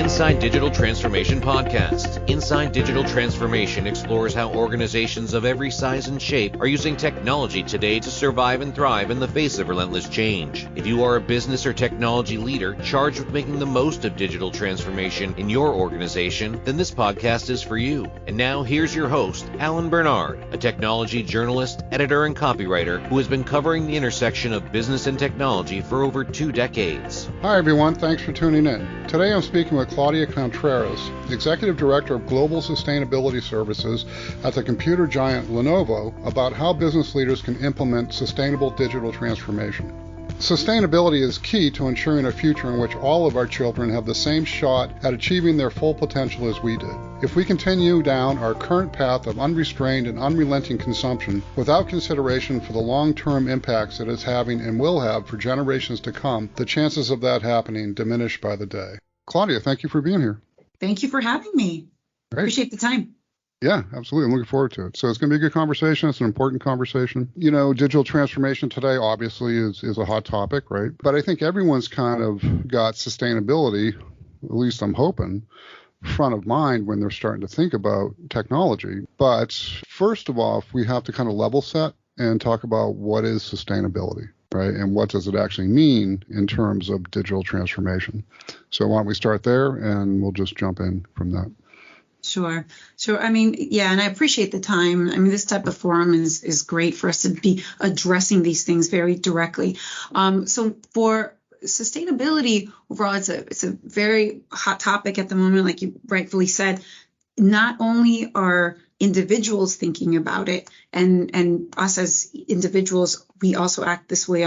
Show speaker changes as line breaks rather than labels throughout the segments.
Inside Digital Transformation podcast. Inside Digital Transformation explores how organizations of every size and shape are using technology today to survive and thrive in the face of relentless change. If you are a business or technology leader charged with making the most of digital transformation in your organization, then this podcast is for you. And now here's your host, Alan Bernard, a technology journalist, editor, and copywriter who has been covering the intersection of business and technology for over 2 decades.
Hi everyone, thanks for tuning in. Today I'm speaking with Claudia Contreras, Executive Director of Global Sustainability Services at the computer giant Lenovo, about how business leaders can implement sustainable digital transformation. Sustainability is key to ensuring a future in which all of our children have the same shot at achieving their full potential as we did. If we continue down our current path of unrestrained and unrelenting consumption without consideration for the long-term impacts it is having and will have for generations to come, the chances of that happening diminish by the day. Claudia, thank you for being here.
Thank you for having me.
Great.
Appreciate the time.
Yeah, absolutely. I'm looking forward to it. So it's going to be a good conversation. It's an important conversation. You know, digital transformation today obviously is a hot topic, right? But I think everyone's kind of got sustainability, at least I'm hoping, front of mind when they're starting to think about technology. But first of all, we have to kind of level set and talk about what is sustainability, right? And what does it actually mean in terms of digital transformation? So why don't we start there and we'll just jump in from that.
Sure. I mean, yeah, and I appreciate the time. I mean, this type of forum is great for us to be addressing these things very directly. So for sustainability overall, it's a very hot topic at the moment, like you rightfully said. Not only are individuals thinking about it, and us as individuals, we also act this way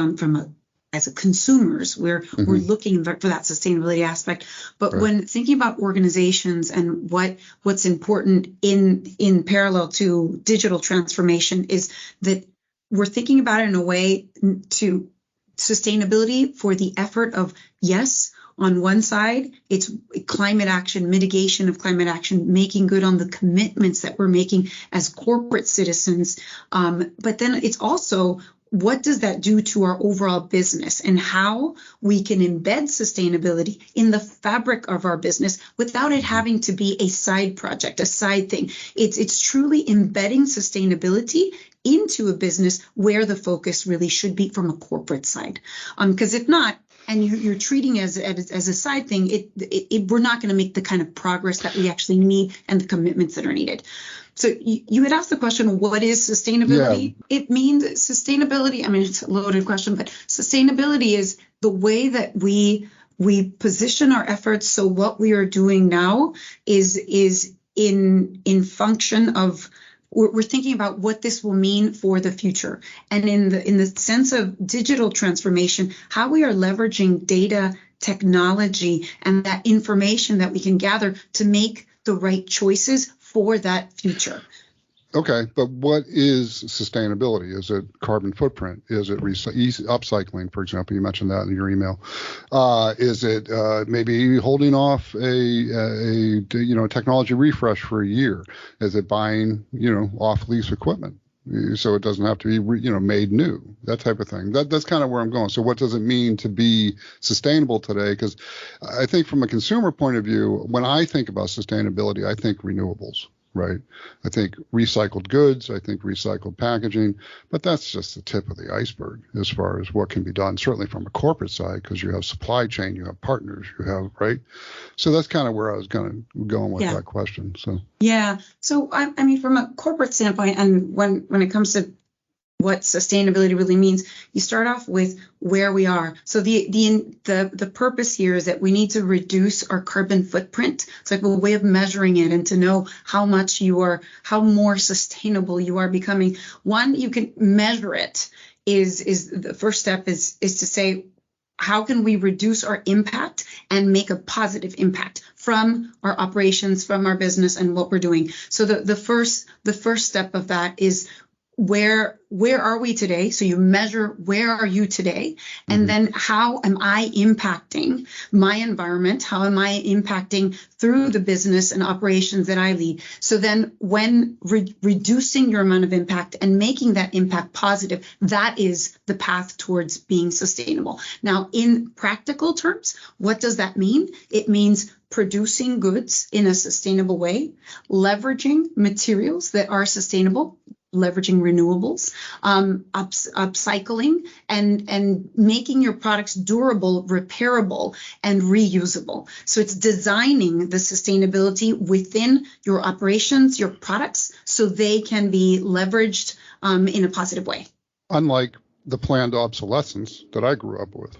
as consumers, we're looking for that sustainability aspect. But right. When thinking about organizations and what's important in parallel to digital transformation is that we're thinking about it in a way to sustainability for the effort of, yes, on one side, it's climate action, mitigation of climate action, making good on the commitments that we're making as corporate citizens. But then it's also, what does that do to our overall business and how we can embed sustainability in the fabric of our business without it having to be a side project, a side thing. It's truly embedding sustainability into a business where the focus really should be from a corporate side. Because if not, and you're treating it as a side thing, we're not going to make the kind of progress that we actually need and the commitments that are needed. So you had asked the question, what is sustainability? Yeah. It means sustainability. I mean, it's a loaded question, but sustainability is the way that we position our efforts. So what we are doing now is in function of, we're thinking about what this will mean for the future. And in the sense of digital transformation, how we are leveraging data, technology, and that information that we can gather to make the right choices for that future.
Okay, but what is sustainability? Is it carbon footprint? Is it upcycling, for example? You mentioned that in your email. Is it maybe holding off a technology refresh for a year? Is it buying off lease equipment so it doesn't have to be made new? That type of thing. That's kind of where I'm going. So what does it mean to be sustainable today? Because I think from a consumer point of view, when I think about sustainability, I think renewables. Right. I think recycled goods, I think recycled packaging, but that's just the tip of the iceberg as far as what can be done, certainly from a corporate side, because you have supply chain, you have partners, you have, right? So that's kind of where I was going with that question. So
yeah. So I mean, from a corporate standpoint, and when it comes to what sustainability really means, you start off with where we are. So the purpose here is that we need to reduce our carbon footprint. It's like a way of measuring it and to know how more sustainable you are becoming. One, you can measure it. Is the first step is to say, how can we reduce our impact and make a positive impact from our operations, from our business, and what we're doing? So the first step of that is, where are we today? So you measure where are you today, and then how am I impacting my environment? How am I impacting through the business and operations that I lead? So then when reducing your amount of impact and making that impact positive, that is the path towards being sustainable. Now, in practical terms, what does that mean? It means producing goods in a sustainable way, leveraging materials that are sustainable, leveraging renewables, upcycling, and making your products durable, repairable, and reusable. So it's designing the sustainability within your operations, your products, so they can be leveraged in a positive way.
Unlike the planned obsolescence that I grew up with,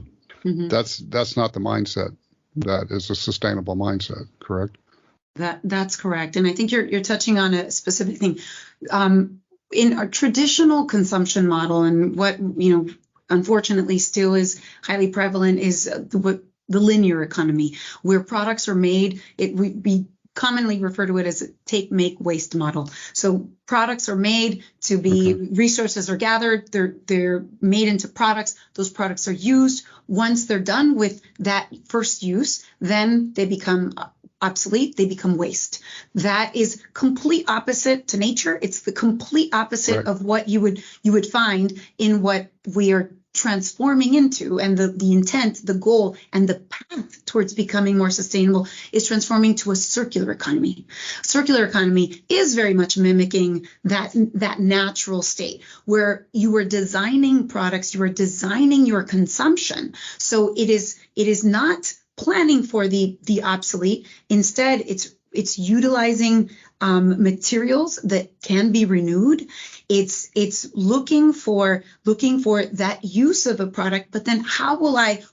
that's not the mindset. That is a sustainable mindset, correct?
That's correct. And I think you're touching on a specific thing. In our traditional consumption model, and what, unfortunately still is highly prevalent, is the linear economy, where products are made. We commonly refer to it as a take, make, waste model. So products are made to be, resources are gathered, they're made into products, those products are used. Once they're done with that first use, then they become obsolete, they become waste. That is complete opposite to nature. It's the complete opposite of what you would find in what we are transforming into, and the intent, the goal, and the path towards becoming more sustainable is transforming to a circular economy. Circular economy is very much mimicking that natural state where you are designing products, you are designing your consumption. So it is not planning for the obsolete. Instead, it's utilizing materials that can be renewed. It's looking for that use of a product, but then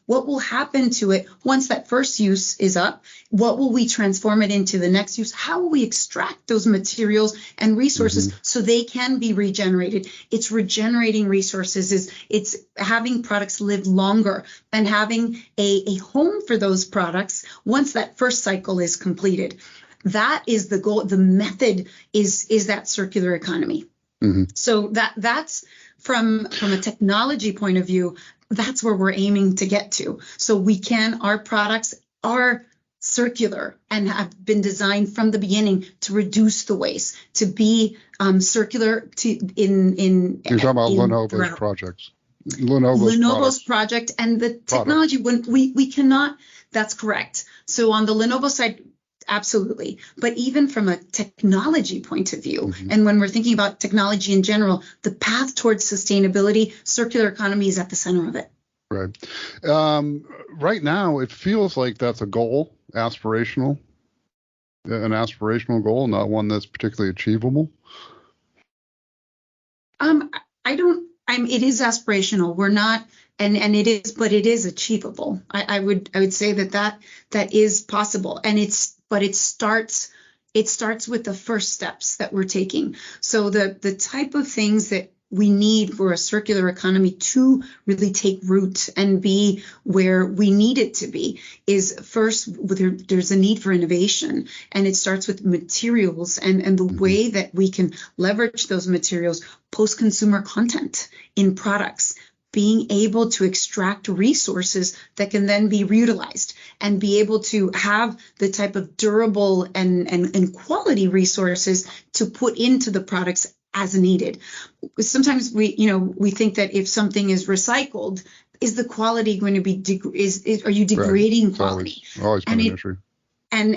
what will happen to it once that first use is up? What will we transform it into the next use? How will we extract those materials and resources so they can be regenerated? It's regenerating resources, it's having products live longer and having a home for those products once that first cycle is completed. That is the goal. The method is that circular economy. So that's from a technology point of view, that's where we're aiming to get to. So our products are circular and have been designed from the beginning to reduce the waste, to be circular. You're
talking about Lenovo's projects.
Lenovo's project and the technology. When we cannot. That's correct. So on the Lenovo side, absolutely. But even from a technology point of view, and when we're thinking about technology in general, the path towards sustainability, circular economy is at the center of it.
Right. Right now, it feels like that's a goal, an aspirational goal, not one that's particularly achievable. It is aspirational. We're not, and it is, but it is achievable. I would say that is possible, and it starts with the first steps that we're taking. So the type of things that we need for a circular economy to really take root and be where we need it to be is first, there's a need for innovation, and it starts with materials and the way that we can leverage those materials, post-consumer content in products, being able to extract resources that can then be reutilized and be able to have the type of durable and quality resources to put into the products as needed. Sometimes we think that if something is recycled, is the quality going to be are you degrading quality? Always been an issue.
And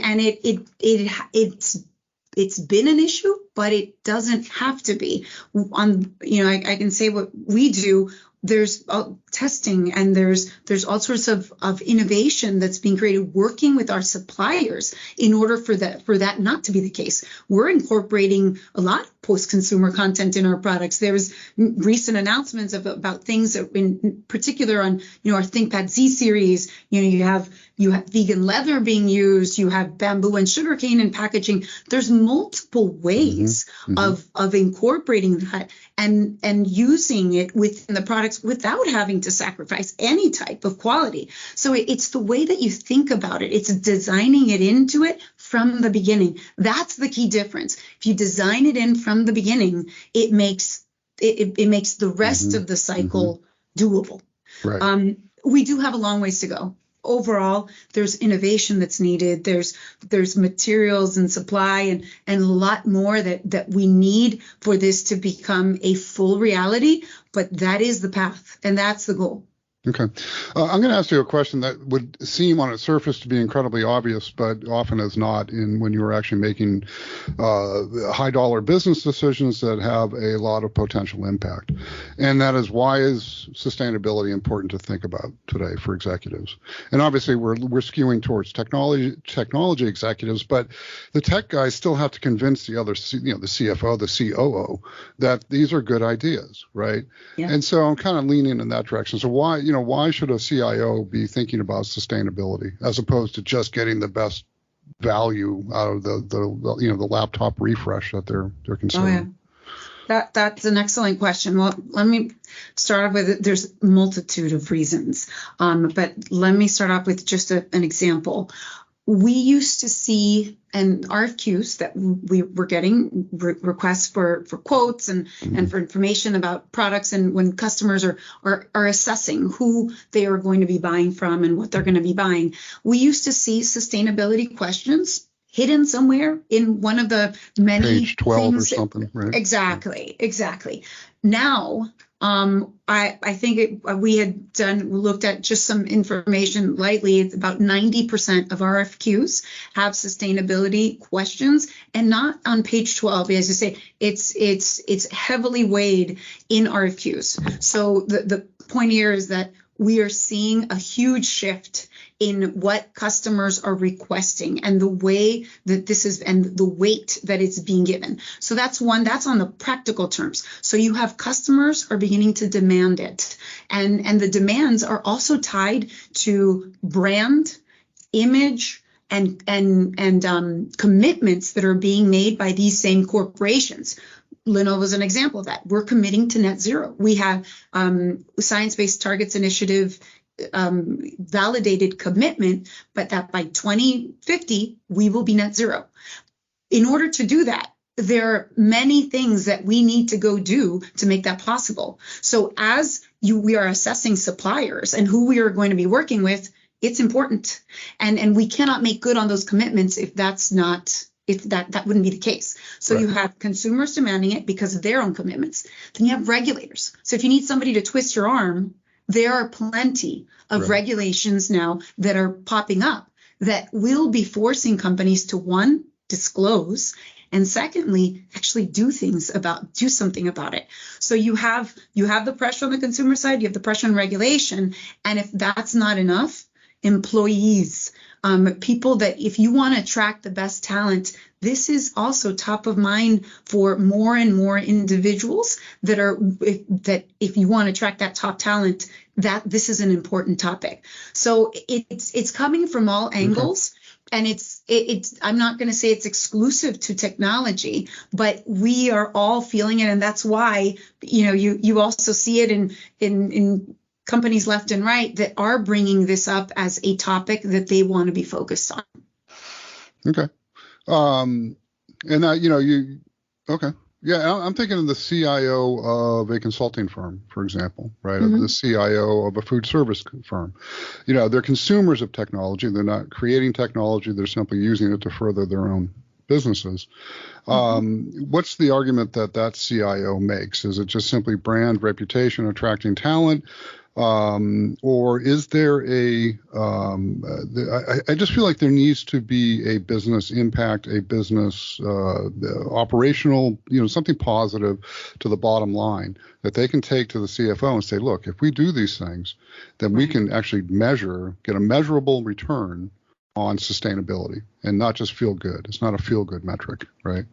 it's been an issue, but it doesn't have to be. I can say what we do. There's testing and there's all sorts of innovation that's being created, working with our suppliers in order for that not to be the case. We're incorporating a lot of post-consumer content in our products. There's recent announcements about things that, in particular on our ThinkPad Z series. You have vegan leather being used. You have bamboo and sugarcane in packaging. There's multiple ways of incorporating that and using it within the products without having to sacrifice any type of quality. So it's the way that you think about it. It's designing it into it from the beginning. That's the key difference. If you design it in from the beginning, it makes it makes the rest of the cycle doable.
Right.
We do have a long ways to go. Overall, there's innovation that's needed. There's materials and supply and a lot more that we need for this to become a full reality. But that is the path, and that's the goal.
Okay. I'm going to ask you a question that would seem on its surface to be incredibly obvious, but often is not when you're actually making high dollar business decisions that have a lot of potential impact. And that is, why is sustainability important to think about today for executives? And obviously we're skewing towards technology executives, but the tech guys still have to convince the other, the CFO, the COO, that these are good ideas, right?
Yeah.
And so I'm kind of leaning in that direction. So why should a CIO be thinking about sustainability as opposed to just getting the best value out of the laptop refresh that they're considering?
Oh, yeah. That's an excellent question. Well, let me start off with, there's a multitude of reasons, but let me start off with just an example. We used to see RFQs that we were getting requests for quotes and for information about products, and when customers are assessing who they are going to be buying from and what they're going to be buying, we used to see sustainability questions hidden somewhere in one of the many
page 12
things
or something, right?
Exactly. Now, I think we looked at just some information lightly. It's about 90% of RFQs have sustainability questions, and not on page 12. As you say, it's heavily weighed in RFQs. So the point here is that we are seeing a huge shift in what customers are requesting and the way that this is and the weight that it's being given. So that's on the practical terms. So you have customers are beginning to demand it. And the demands are also tied to brand, image, and commitments that are being made by these same corporations. Lenovo is an example of that. We're committing to net zero. We have Science-Based Targets Initiative validated commitment, but that by 2050, we will be net zero. In order to do that, there are many things that we need to go do to make that possible. So we are assessing suppliers and who we are going to be working with, it's important. And we cannot make good on those commitments if that wouldn't be the case. So right. You have consumers demanding it because of their own commitments. Then you have regulators. So if you need somebody to twist your arm, there are plenty of right. regulations now that are popping up that will be forcing companies to, one, disclose, and secondly, actually do something about it. So you have the pressure on the consumer side, you have the pressure on regulation, and if that's not enough, employees, people that if you want to attract the best talent, this is also top of mind for more and more individuals that if you want to attract that top talent, that this is an important topic. So it's coming from all angles. Okay. And it's I'm not going to say it's exclusive to technology, but we are all feeling it. And that's why, you also see it in companies left and right that are bringing this up as a topic that they want to be focused on.
Okay. Okay. Yeah, I'm thinking of the CIO of a consulting firm, for example, right? Mm-hmm. The CIO of a food service firm. They're consumers of technology. They're not creating technology. They're simply using it to further their own businesses. Mm-hmm. What's the argument that CIO makes? Is it just simply brand, reputation, attracting talent? Or is there I just feel like there needs to be a business impact, a business operational, something positive to the bottom line that they can take to the CFO and say, look, if we do these things, then we can actually get a measurable return on sustainability and not just feel good. It's not a feel good metric, right?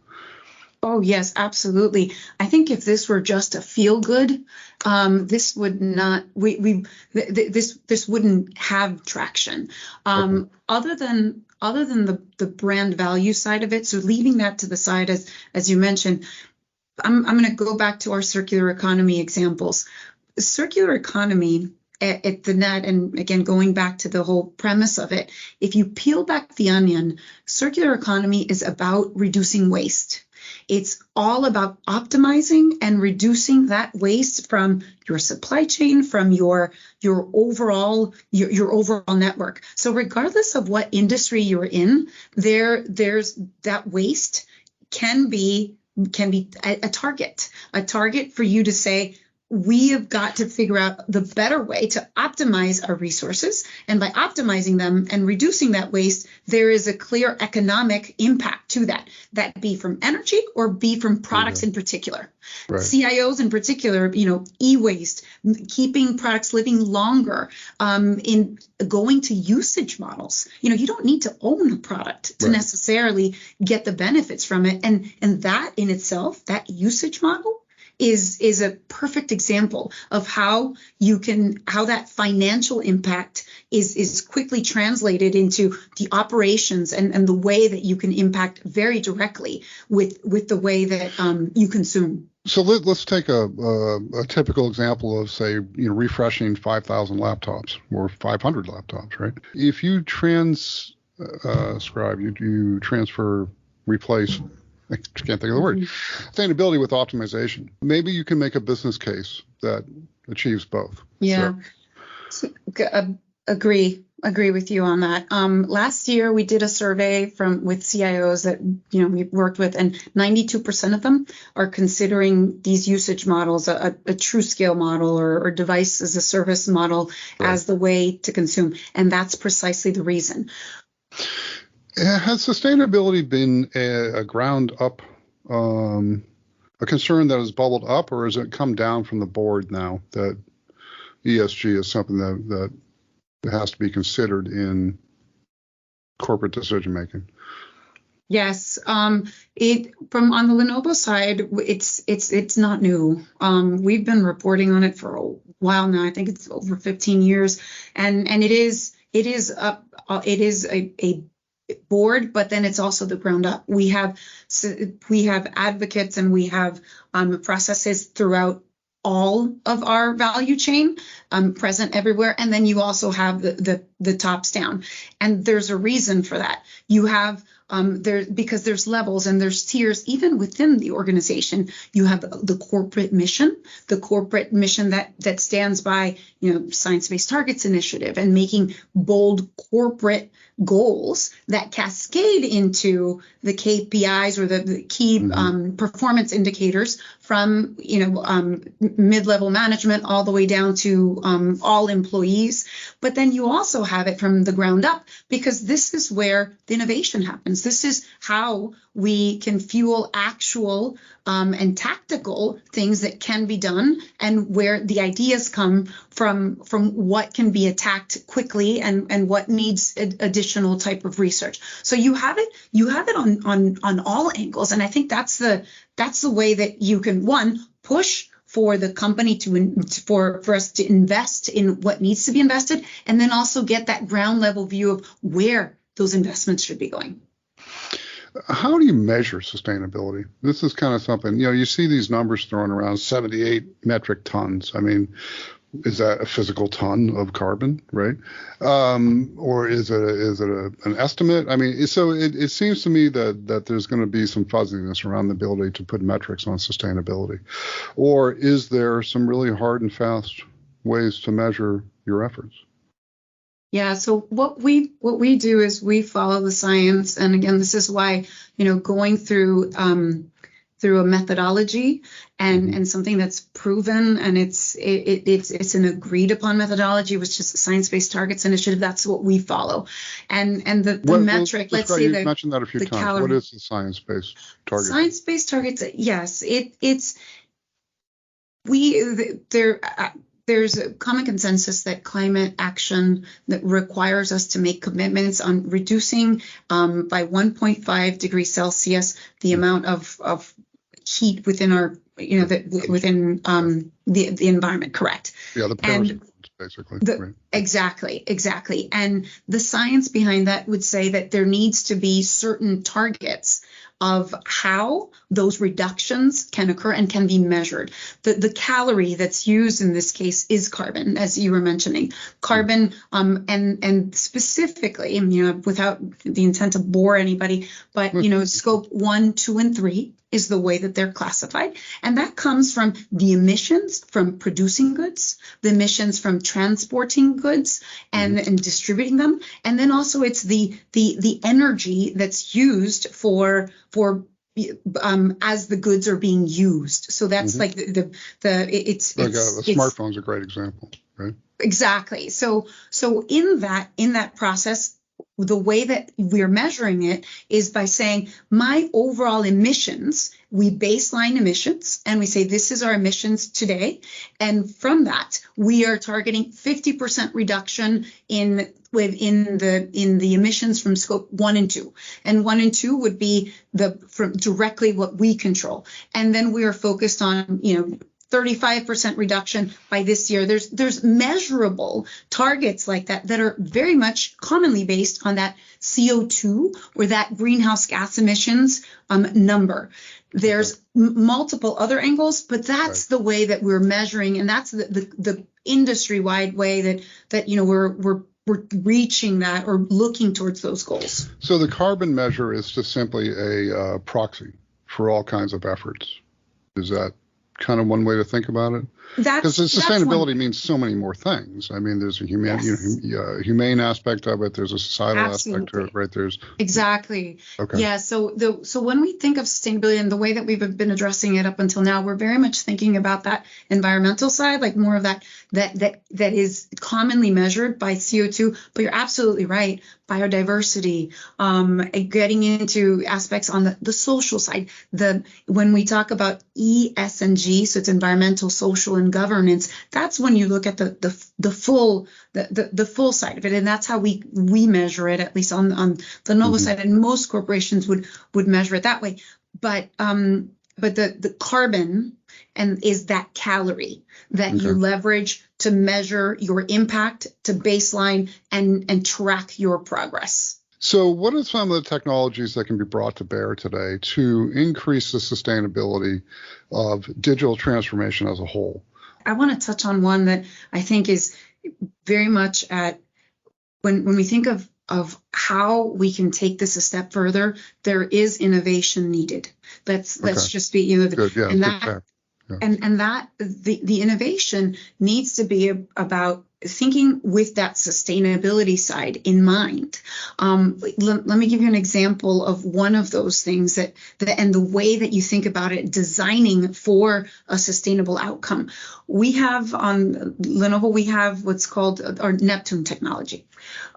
Oh, yes, absolutely. I think if this were just a feel good, this would not, this wouldn't have traction. Okay. Other than the brand value side of it. So leaving that to the side, as you mentioned, I'm going to go back to our circular economy examples. Circular economy at the net, and again, going back to the whole premise of it, if you peel back the onion, circular economy is about reducing waste. It's all about optimizing and reducing that waste from your supply chain, from your overall network. So regardless of what industry you're in, there's that waste can be a target for you to say, we have got to figure out the better way to optimize our resources. And by optimizing them and reducing that waste, there is a clear economic impact to that be from energy or be from products in particular. Right. CIOs in particular, e-waste, keeping products living longer, in going to usage models. You don't need to own a product to necessarily get the benefits from it. And that in itself, that usage model, is a perfect example of how that financial impact is quickly translated into the operations and the way that you can impact very directly with the way that you consume.
So let's take a typical example of, say, refreshing 5,000 laptops or 500 laptops, right? If you you transfer, replace, I can't think of the word, sustainability with optimization. Maybe you can make a business case that achieves both.
Yeah, agree with you on that. Last year we did a survey with CIOs that we worked with, and 92% of them are considering these usage models, a true scale model or device as a service model, as the way to consume, and that's precisely the reason.
Has sustainability been a ground up, a concern that has bubbled up, or has it come down from the board now that ESG is something that has to be considered in corporate decision making?
Yes, on the Lenovo side, it's not new. We've been reporting on it for a while now. I think it's over 15 years, and it is a board, but then it's also the ground up. We have advocates and we have processes throughout all of our value chain, present everywhere, and then you also have the tops down, and there's a reason for that. You have because there's levels and there's tiers even within the organization. You have the corporate mission that stands by Science-Based Targets Initiative and making bold corporate goals that cascade into the KPIs or the key performance indicators from mid-level management all the way down to all employees. But then you also have it from the ground up, because this is where the innovation happens. This is how we can fuel actual and tactical things that can be done, and where the ideas come from what can be attacked quickly and what needs additional type of research. So you have it on all angles, and I think that's the way that you can, one, push for the company for us to invest in what needs to be invested, and then also get that ground level view of where those investments should be going.
How do you measure sustainability? This is kind of something, you see these numbers thrown around, 78 metric tons. I mean, is that a physical ton of carbon, right? Or is it an estimate? I mean, so it seems to me that there's going to be some fuzziness around the ability to put metrics on sustainability. Or is there some really hard and fast ways to measure your efforts?
Yeah, so what we do is we follow the science, and again, this is why going through a methodology and something that's proven, and it's an agreed upon methodology, which is the Science-Based Targets Initiative. That's what we follow, and the metric. Let's say
you mentioned that a few times. What is the science-based target?
Science-based targets. Yes, there's a common consensus that climate action that requires us to make commitments on reducing by 1.5 degrees Celsius the amount of heat within our, within the environment. Correct.
Yeah, the Paris basically.
Right. Exactly. And the science behind that would say that there needs to be certain targets of how those reductions can occur and can be measured. The calorie that's used in this case is carbon, as you were mentioning. Carbon, and specifically, without the intent to bore anybody, but scope 1, 2, and 3 is the way that they're classified. And that comes from the emissions from producing goods, the emissions from transporting goods and distributing them. And then also it's the energy that's used for as the goods are being used. So that's like it's
like a smartphone's a great example, right?
Exactly. So in that process, the way that we're measuring it is by saying my overall emissions, we baseline emissions and we say this is our emissions today. And from that, we are targeting 50% reduction in the emissions from scope 1 and 2. And 1 and 2 would be from directly what we control. And then we are focused on, 35% reduction by this year. There's measurable targets like that are very much commonly based on that CO2 or that greenhouse gas emissions number. There's multiple other angles, but that's the way that we're measuring, and that's the industry-wide way that we're reaching that or looking towards those goals.
So the carbon measure is just simply a proxy for all kinds of efforts. Is that kind of one way to think about it? Because sustainability means so many more things. I mean, there's a humane aspect of it. There's a societal aspect to it, right? There's
exactly.
Okay.
Yeah. So when we think of sustainability and the way that we've been addressing it up until now, we're very much thinking about that environmental side, like more of that is commonly measured by CO2. But you're absolutely right. Biodiversity, getting into aspects on the social side. When we talk about ESG, so it's environmental, social, and governance, that's when you look at the full side of it, and that's how we measure it, at least on the Lenovo side, and most corporations would measure it that way. But the carbon is that calorie that you leverage to measure your impact, to baseline and track your progress.
So what are some of the technologies that can be brought to bear today to increase the sustainability of digital transformation as a whole?
I want to touch on one that I think is very much at when we think of how we can take this a step further, there is innovation needed. Let's just be,
Good. Yeah,
and that and that the innovation needs to be about thinking with that sustainability side in mind. Let me give you an example of one of those things that and the way that you think about it, designing for a sustainable outcome. We have on Lenovo, we have what's called our Neptune technology.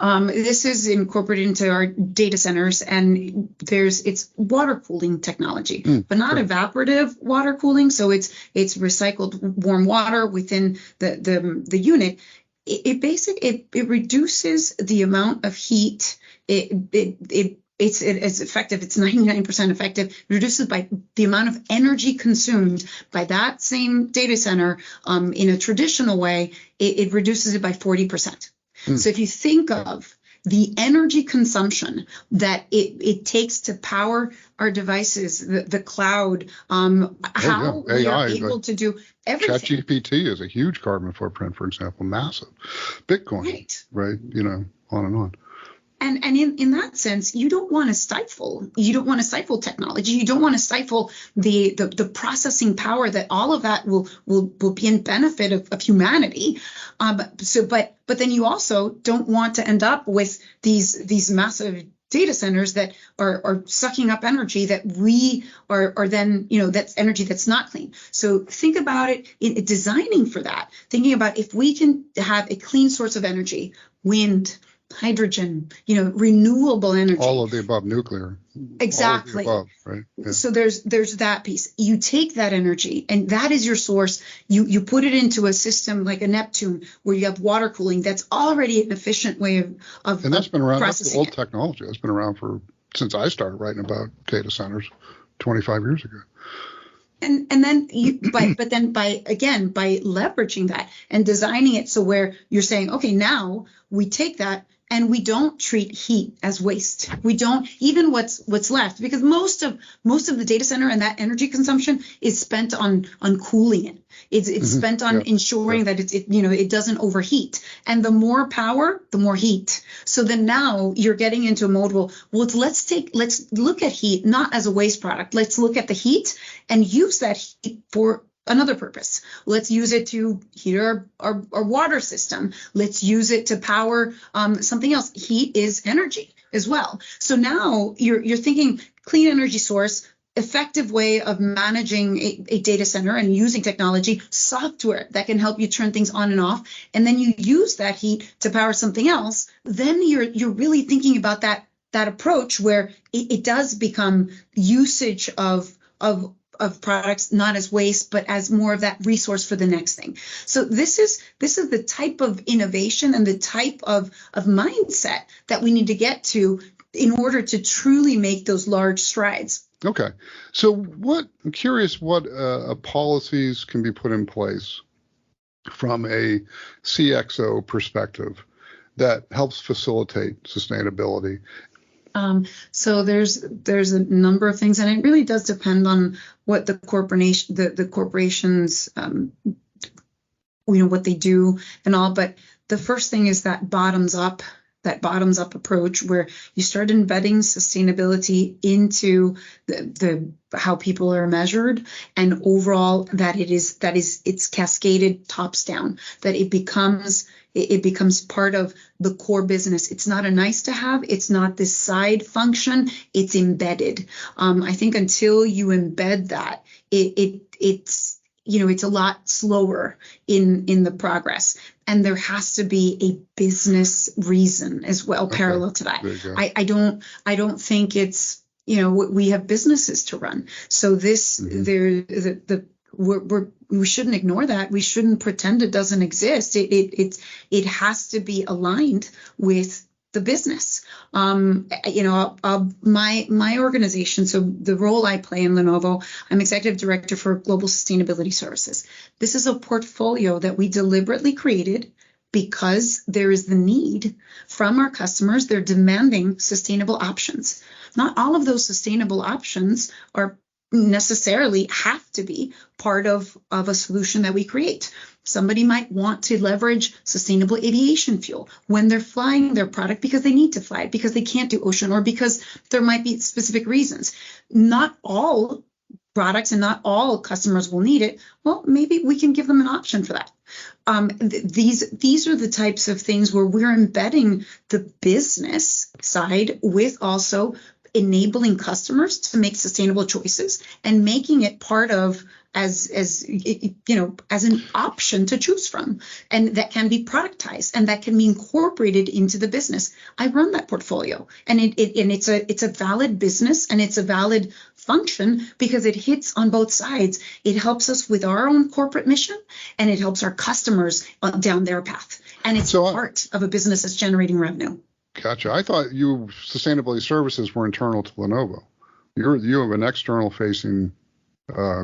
This is incorporated into our data centers, and it's water cooling technology, but not evaporative water cooling. So it's recycled warm water within the unit. It reduces the amount of heat. It's effective. It's 99% effective. It reduces by the amount of energy consumed by that same data center in a traditional way. It reduces it by 40%. So if you think of the energy consumption that it takes to power our devices, the cloud, how we are able to do everything.
ChatGPT is a huge carbon footprint, for example, massive. Bitcoin, right? On and on.
And in that sense, you don't want to stifle technology. You don't want to stifle the processing power that all of that will be in benefit of humanity. But then you also don't want to end up with these massive data centers that are sucking up energy that we are then, that's energy that's not clean. So think about it in designing for that, thinking about if we can have a clean source of energy, wind, hydrogen, renewable energy.
All of the above, nuclear.
Exactly.
All of the above, right? Yeah.
So there's that piece. You take that energy, and that is your source. You put it into a system like a Neptune, where you have water cooling. That's already an efficient way of
and that's been around. That's the old
it.
technology. That's been around since I started writing about data centers 25 years ago.
And then by leveraging that and designing it so where you're saying, okay, now we take that and we don't treat heat as waste. We don't, even what's left, because most of the data center and that energy consumption is spent on cooling it. It's spent on ensuring that it doesn't overheat. And the more power, the more heat. So then now you're getting into a mode, well, let's look at heat not as a waste product. Let's look at the heat and use that heat for another purpose. Let's use it to heat our water system. Let's use it to power something else. Heat is energy as well. So now you're thinking clean energy source, effective way of managing a data center and using technology, software that can help you turn things on and off, and then you use that heat to power something else. Then you're really thinking about that approach where it does become usage of products, not as waste, but as more of that resource for the next thing. So this is the type of innovation and the type of mindset that we need to get to in order to truly make those large strides.
Okay. So I'm curious what policies can be put in place from a CXO perspective that helps facilitate sustainability.
So there's a number of things, and it really does depend on what the corporations, what they do and all. But the first thing is that bottoms up approach where you start embedding sustainability into the how people are measured, and overall that it's cascaded tops down, that it becomes part of the core business. It's not a nice to have. It's not this side function. It's embedded. I think until you embed that, it's a lot slower in the progress. And there has to be a business reason as well, parallel to that. I don't think it's, we have businesses to run. So this, we shouldn't ignore that. We shouldn't pretend it doesn't exist. It has to be aligned with the business. My organization, so the role I play in Lenovo, I'm executive director for global sustainability services. This is a portfolio that we deliberately created because there is the need from our customers. They're demanding sustainable options. Not all of those sustainable options are necessarily have to be part of a solution that we create. Somebody might want to leverage sustainable aviation fuel when they're flying their product because they need to fly it, because they can't do ocean, or because there might be specific reasons. Not all products and not all customers will need it. Well, maybe we can give them an option for that. These are the types of things where we're embedding the business side with also enabling customers to make sustainable choices and making it part of as an option to choose from, and that can be productized and that can be incorporated into the business. I run that portfolio, and it's a valid business and it's a valid function because it hits on both sides. It helps us with our own corporate mission, and it helps our customers down their path, and it's part of a business that's generating revenue.
Gotcha. I thought sustainability services were internal to Lenovo. You have an external facing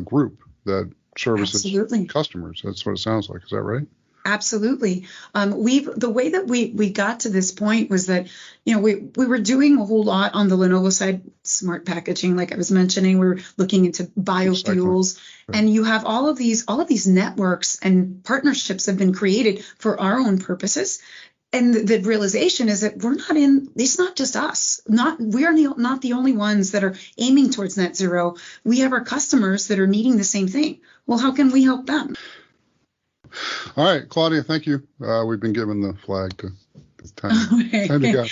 group that services customers. That's what it sounds like. Is that right?
Absolutely. The way that we got to this point was that, we were doing a whole lot on the Lenovo side, smart packaging, like I was mentioning. We were looking into biofuels, and you have all of these networks and partnerships have been created for our own purposes. And the realization is that it's not just us. We are not the only ones that are aiming towards net zero. We have our customers that are needing the same thing. Well, how can we help them?
All right, Claudia, thank you. We've been given the flag to time to go.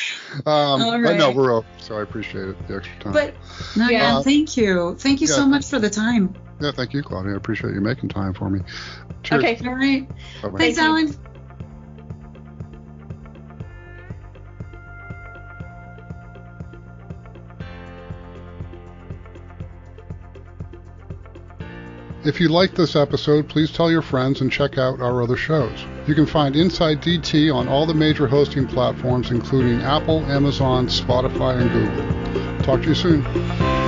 But no, we're up, so I appreciate it, the extra time.
Thank you. Thank you so much for the time.
Yeah, thank you, Claudia. I appreciate you making time for me. Cheers.
Okay, all right.
Bye-bye.
Thanks, Alan.
If you liked this episode, please tell your friends and check out our other shows. You can find Inside DT on all the major hosting platforms, including Apple, Amazon, Spotify, and Google. Talk to you soon.